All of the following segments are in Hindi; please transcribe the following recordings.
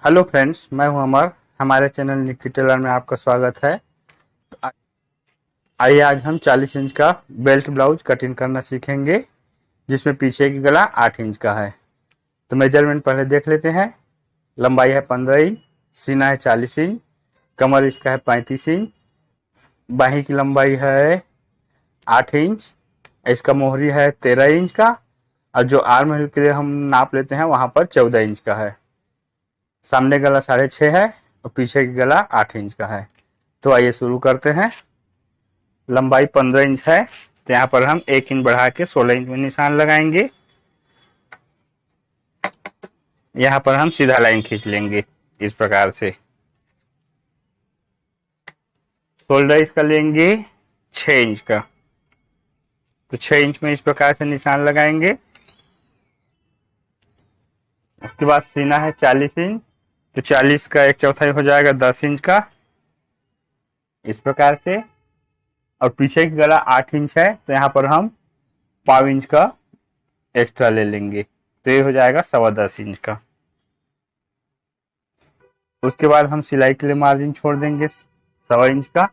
हेलो फ्रेंड्स, मैं हूं अमर। हमारे चैनल निकी टेलर में आपका स्वागत है। आ- आइए आज हम 40 इंच का बेल्ट ब्लाउज कटिंग करना सीखेंगे, जिसमें पीछे की गला 8 इंच का है। तो मेजरमेंट पहले देख लेते हैं। लंबाई है 15 इंच, सीना है 40 इंच, कमर इसका है 35 इंच, बाही की लंबाई है 8 इंच, इसका मोहरी है 13 इंच का, और जो आर्म होल के लिए हम नाप लेते हैं वहां पर 14 इंच का है। सामने गला 6.5 है और पीछे की गला 8 इंच का है। तो आइए शुरू करते हैं। लंबाई 15 इंच है, तो यहाँ पर हम 1 इंच बढ़ा के 16 इंच में निशान लगाएंगे। यहाँ पर हम सीधा लाइन खींच लेंगे इस प्रकार से। शोल्डर इसका लेंगे 6 इंच का, तो 6 इंच में इस प्रकार से निशान लगाएंगे। उसके बाद सीना है 40 इंच, तो 40 का 1/4 हो जाएगा 10 इंच का, इस प्रकार से। और पीछे की गला 8 इंच है, तो यहाँ पर हम पाव इंच का एक्स्ट्रा ले लेंगे, तो ये हो जाएगा 10.25 इंच का। उसके बाद हम सिलाई के लिए मार्जिन छोड़ देंगे 1.25 इंच का।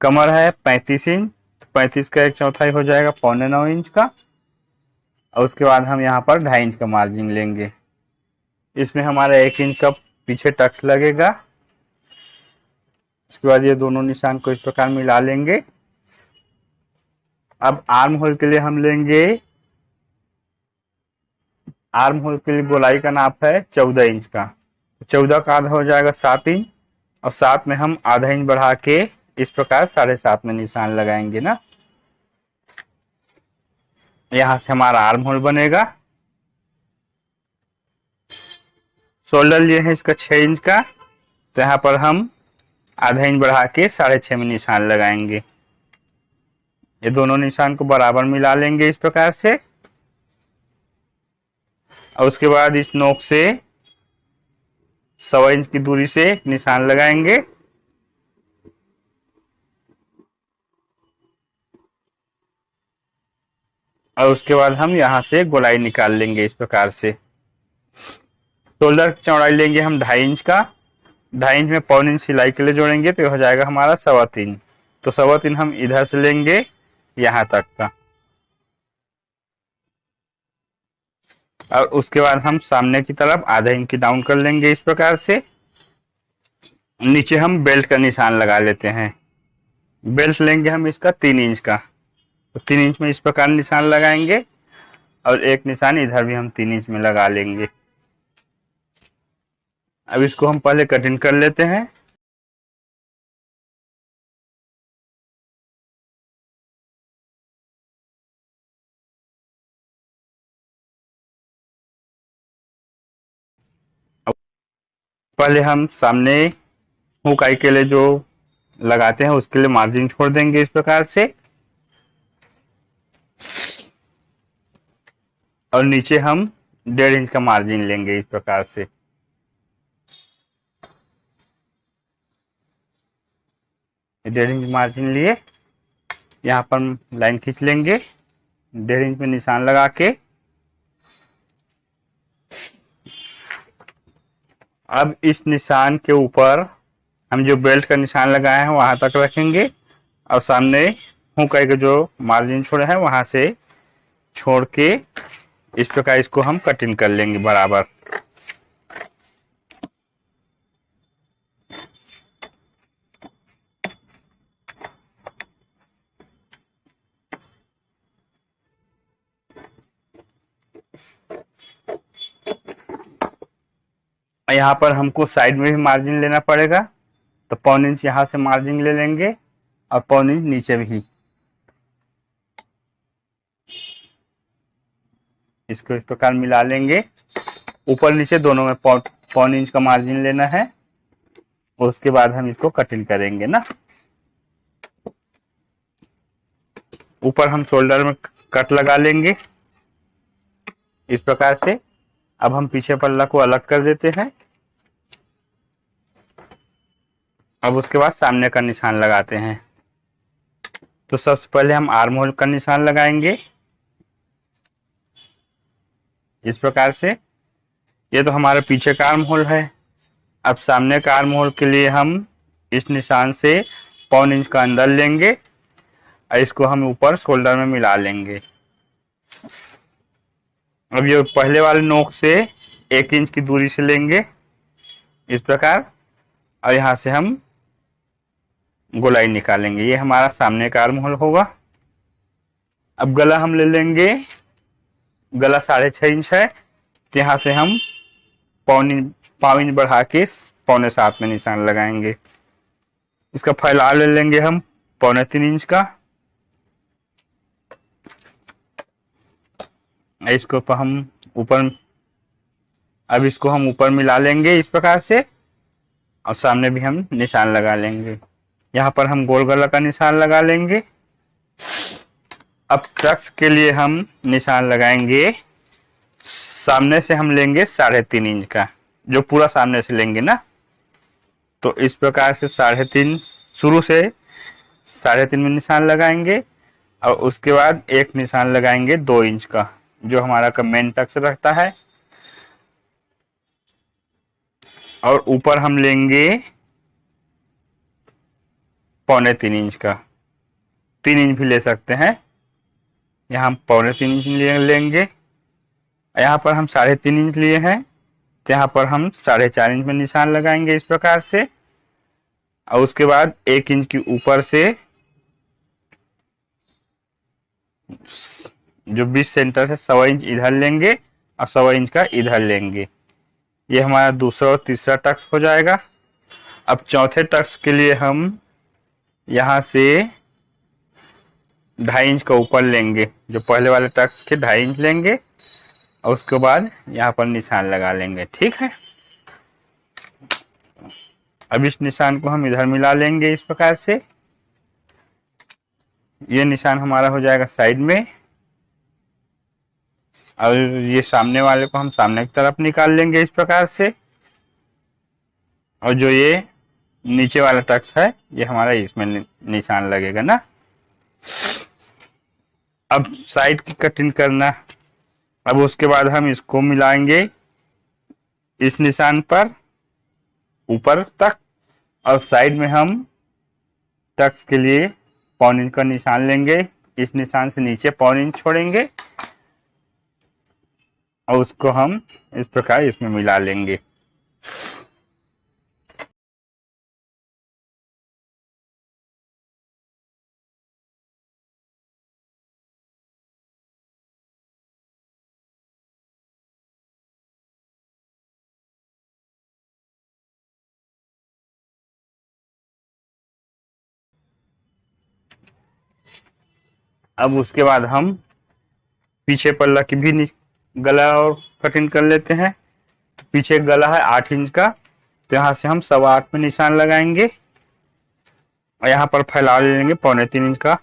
कमर है 35 इंच, तो 35 का 1/4 हो जाएगा 8.25 इंच का। और उसके बाद हम यहाँ पर 2.5 इंच का मार्जिन लेंगे। इसमें हमारा 1 इंच का पीछे टक्स लगेगा। उसके बाद ये दोनों निशान को इस प्रकार मिला लेंगे। अब आर्म होल के लिए हम लेंगे, आर्म होल के लिए गोलाई का नाप है 14 इंच का, 14 का आधा हो जाएगा 7 इंच, और 7 में हम आधा इंच बढ़ा के इस प्रकार 7.5 में निशान लगाएंगे ना। यहां से हमारा आर्म होल बनेगा। शोल्डर लिए हैं इसका 6 इंच का, तो यहाँ पर हम आधा इंच बढ़ा के 6.5 में निशान लगाएंगे। ये दोनों निशान को बराबर मिला लेंगे इस प्रकार से। और उसके बाद इस नोक से 1.25 इंच की दूरी से निशान लगाएंगे। और उसके बाद हम यहाँ से गोलाई निकाल लेंगे इस प्रकार से। शोल्डर की चौड़ाई लेंगे हम 2.5 इंच का, 2.5 इंच में 1/4 इंच सिलाई के लिए जोड़ेंगे, तो हो जाएगा हमारा 3.25। तो 3.25 हम इधर से लेंगे यहाँ तक का। और उसके बाद हम सामने की तरफ आधा इंच की डाउन कर लेंगे इस प्रकार से। नीचे हम बेल्ट का निशान लगा लेते हैं। बेल्ट लेंगे हम इसका 3 इंच का, तो 3 इंच में इस प्रकार निशान लगाएंगे। और एक निशान इधर भी हम 3 इंच में लगा लेंगे। अब इसको हम पहले कटिंग कर लेते हैं। पहले हम सामने हुकाई के लिए जो लगाते हैं उसके लिए मार्जिन छोड़ देंगे इस प्रकार से। और नीचे हम 1.5 इंच का मार्जिन लेंगे इस प्रकार से। 1.5 इंच मार्जिन लिए, यहाँ पर लाइन खींच लेंगे 1.5 इंच में निशान लगा के। अब इस निशान के ऊपर हम जो बेल्ट का निशान लगाए हैं वहां तक रखेंगे, और सामने हुकाई का जो मार्जिन छोड़ा है वहां से छोड़ के इस प्रकार इसको हम कटिंग कर लेंगे बराबर। यहाँ पर हमको साइड में भी मार्जिन लेना पड़ेगा, तो 1/4 इंच यहाँ से मार्जिन ले लेंगे और 1/4 इंच नीचे भी। इसको इस प्रकार मिला लेंगे। ऊपर नीचे दोनों में 1/4 इंच का मार्जिन लेना है। उसके बाद हम इसको कटिंग करेंगे ना। ऊपर हम शोल्डर में कट लगा लेंगे इस प्रकार से। अब हम पीछे पल्ला को अलग कर देते हैं। अब उसके बाद सामने का निशान लगाते हैं। तो सबसे पहले हम आर्म होल का निशान लगाएंगे इस प्रकार से। ये तो हमारे पीछे का आर्म होल है। अब सामने का आर्म होल के लिए हम इस निशान से 1/4 इंच का अंदर लेंगे और इसको हम ऊपर शोल्डर में मिला लेंगे। अब ये पहले वाले नोक से 1 इंच की दूरी से लेंगे इस प्रकार, और यहाँ से हम गोलाई निकालेंगे। ये हमारा सामने का आर्म होल होगा। अब गला हम ले लेंगे, गला 6.5 इंच है, तो यहाँ से हम 1/4 इंच बढ़ा के 6.25 में निशान लगाएंगे। इसका फैलाव ले लेंगे हम 3.25 इंच का। इसको हम ऊपर, अब इसको हम ऊपर मिला लेंगे इस प्रकार से, और सामने भी हम निशान लगा लेंगे। यहाँ पर हम गोल गला का निशान लगा लेंगे। अब टक्स के लिए हम निशान लगाएंगे, सामने से हम लेंगे 3.5 इंच का, जो पूरा सामने से लेंगे ना, तो इस प्रकार से 3.5 शुरू से 3.5 में निशान लगाएंगे, और उसके बाद एक निशान लगाएंगे 2 इंच का, जो हमारा का मेन टक्स रहता है। और ऊपर हम लेंगे 3.25 इंच का, 3 इंच भी ले सकते हैं। यहाँ हम 3.25 इंच लेंगे। यहाँ पर हम 3.5 इंच लिए हैं, तो यहाँ पर हम 4.5 इंच में निशान लगाएंगे इस प्रकार से। और उसके बाद 1 इंच की ऊपर से जो 20 सेंटर है 1.25 इंच इधर लेंगे और 1.25 इंच का इधर लेंगे। ये हमारा दूसरा और तीसरा टक्स हो जाएगा। अब चौथे टक्स के लिए हम यहाँ से 2.5 इंच का ऊपर लेंगे, जो पहले वाले टक्स के 2.5 इंच लेंगे, और उसके बाद यहाँ पर निशान लगा लेंगे। ठीक है, अब इस निशान को हम इधर मिला लेंगे इस प्रकार से। ये निशान हमारा हो जाएगा साइड में, और ये सामने वाले को हम सामने की तरफ निकाल लेंगे इस प्रकार से। और जो ये नीचे वाला टक्स है, ये हमारा इसमें निशान लगेगा ना। अब साइड की कटिंग करना। अब उसके बाद हम इसको मिलाएंगे इस निशान पर ऊपर तक, और साइड में हम टक्स के लिए 1/4 इंच का निशान लेंगे। इस निशान से नीचे 1/4 इंच छोड़ेंगे, और उसको हम इस प्रकार इसमें मिला लेंगे। अब उसके बाद हम पीछे पल्ला की भी गला और कटिंग कर लेते हैं। तो पीछे गला है 8 इंच का, तो यहाँ से हम 8.25 में निशान लगाएंगे, और यहाँ पर फैला लेंगे 3.25 इंच का।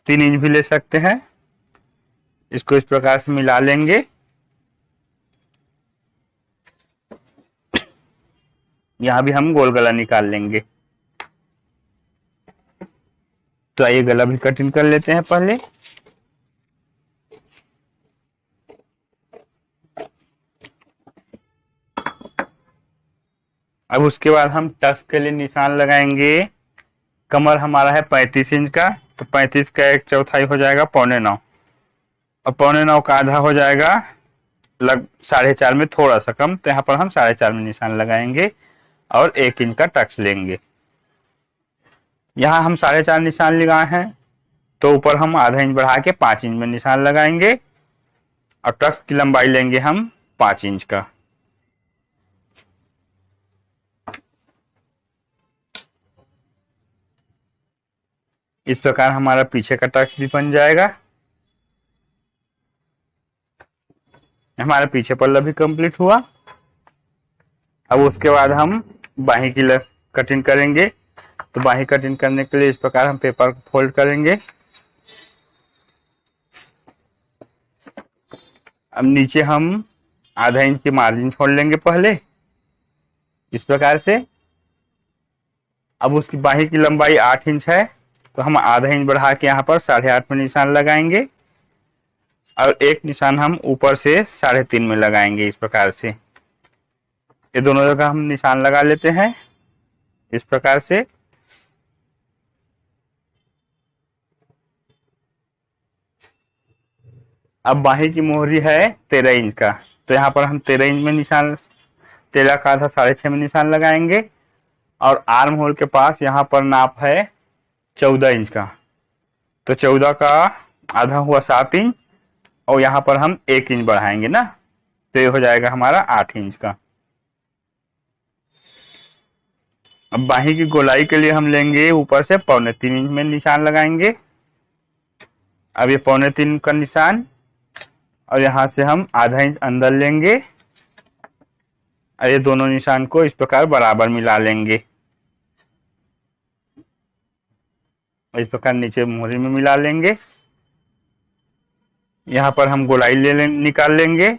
3 इंच भी ले सकते हैं। इसको इस प्रकार से मिला लेंगे। यहाँ भी हम गोल गला निकाल लेंगे। तो आइए गला भी कटिंग कर लेते हैं पहले। अब उसके बाद हम टक्स के लिए निशान लगाएंगे। कमर हमारा है 35 इंच का, तो 35 का 1/4 हो जाएगा 8.25, और 8.25 का आधा हो जाएगा 4.5 में थोड़ा सा कम, तो यहाँ पर हम 4.5 में निशान लगाएंगे और 1 इंच का टक्स लेंगे। यहाँ हम 4.5 निशान लगाए हैं, तो ऊपर हम आधा इंच बढ़ा के 5 इंच में निशान लगाएंगे, और टक्स की लंबाई लेंगे हम 5 इंच का। इस प्रकार हमारा पीछे का टक्स भी बन जाएगा। हमारा पीछे पल्ला भी कंप्लीट हुआ। अब उसके बाद हम बाही की कटिंग करेंगे। तो बाही कटिंग करने के लिए इस प्रकार हम पेपर को फोल्ड करेंगे। अब नीचे हम आधा इंच की मार्जिन छोड़ लेंगे पहले इस प्रकार से। अब उसकी बाही की लंबाई 8 इंच है, तो हम आधा इंच बढ़ा के यहाँ पर 8.5 में निशान लगाएंगे, और एक निशान हम ऊपर से 3.5 में लगाएंगे इस प्रकार से। ये दोनों जगह हम निशान लगा लेते हैं इस प्रकार से। अब बाही की मोहरी है 13 इंच का, तो यहाँ पर हम 13 इंच में निशान, 13 का आधा 6.5 में निशान लगाएंगे। और आर्म होल के पास यहाँ पर नाप है 14 इंच का, तो 14 का आधा हुआ 7 इंच, और यहाँ पर हम 1 इंच बढ़ाएंगे ना, तो ये हो जाएगा हमारा 8 इंच का। अब बाही की गोलाई के लिए हम लेंगे ऊपर से 3.25 इंच में निशान लगाएंगे। अब ये 3.25 का निशान, और यहाँ से हम आधा इंच अंदर लेंगे और ये दोनों निशान को इस प्रकार बराबर मिला लेंगे। इस प्रकार नीचे मोहरी में मिला लेंगे। यहाँ पर हम गोलाई निकाल लेंगे।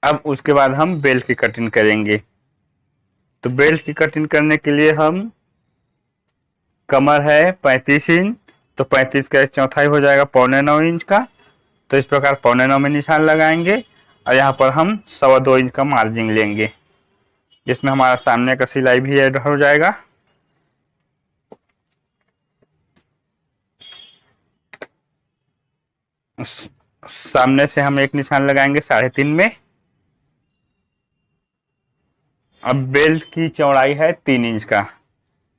अब उसके बाद हम बेल्ट की कटिंग करेंगे। तो बेल्ट की कटिंग करने के लिए हम, कमर है 35 इंच, तो 35 का 1/4 हो जाएगा 8.25 इंच का, तो इस प्रकार 8.25 में निशान लगाएंगे। और यहाँ पर हम 2.25 इंच का मार्जिन लेंगे, जिसमें हमारा सामने का सिलाई भी ऐड हो जाएगा। सामने से हम एक निशान लगाएंगे 3.5 में। अब बेल्ट की चौड़ाई है 3 इंच का,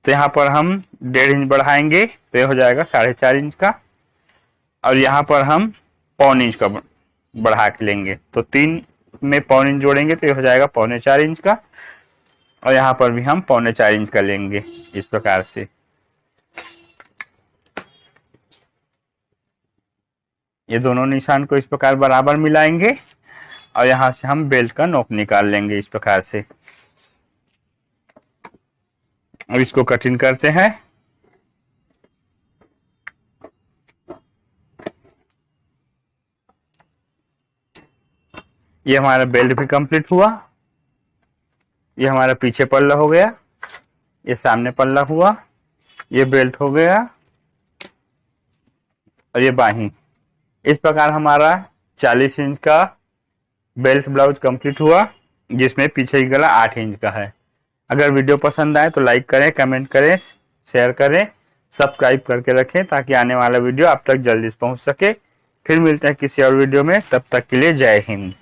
तो यहाँ पर हम 1.5 इंच बढ़ाएंगे, तो ये हो जाएगा 4.5 इंच का। और यहाँ पर हम 1.25 इंच का बढ़ा के लेंगे, तो 3 में 1.25 इंच जोड़ेंगे, तो ये हो जाएगा 3.25 इंच का। और यहाँ पर भी हम 3.25 इंच का लेंगे इस प्रकार से। ये दोनों निशान को इस प्रकार बराबर मिलाएंगे और यहाँ से हम बेल्ट का नोक निकाल लेंगे इस प्रकार से। अब इसको कटिंग करते हैं। ये हमारा बेल्ट भी कंप्लीट हुआ। ये हमारा पीछे पल्ला हो गया, ये सामने पल्ला हुआ, ये बेल्ट हो गया और ये बाही। इस प्रकार हमारा 40 इंच का बेल्ट ब्लाउज कंप्लीट हुआ, जिसमें पीछे की गला 8 इंच का है। अगर वीडियो पसंद आए तो लाइक करें, कमेंट करें, शेयर करें, सब्सक्राइब करके रखें ताकि आने वाला वीडियो आप तक जल्दी से पहुंच सके। फिर मिलते हैं किसी और वीडियो में, तब तक के लिए जय हिंद।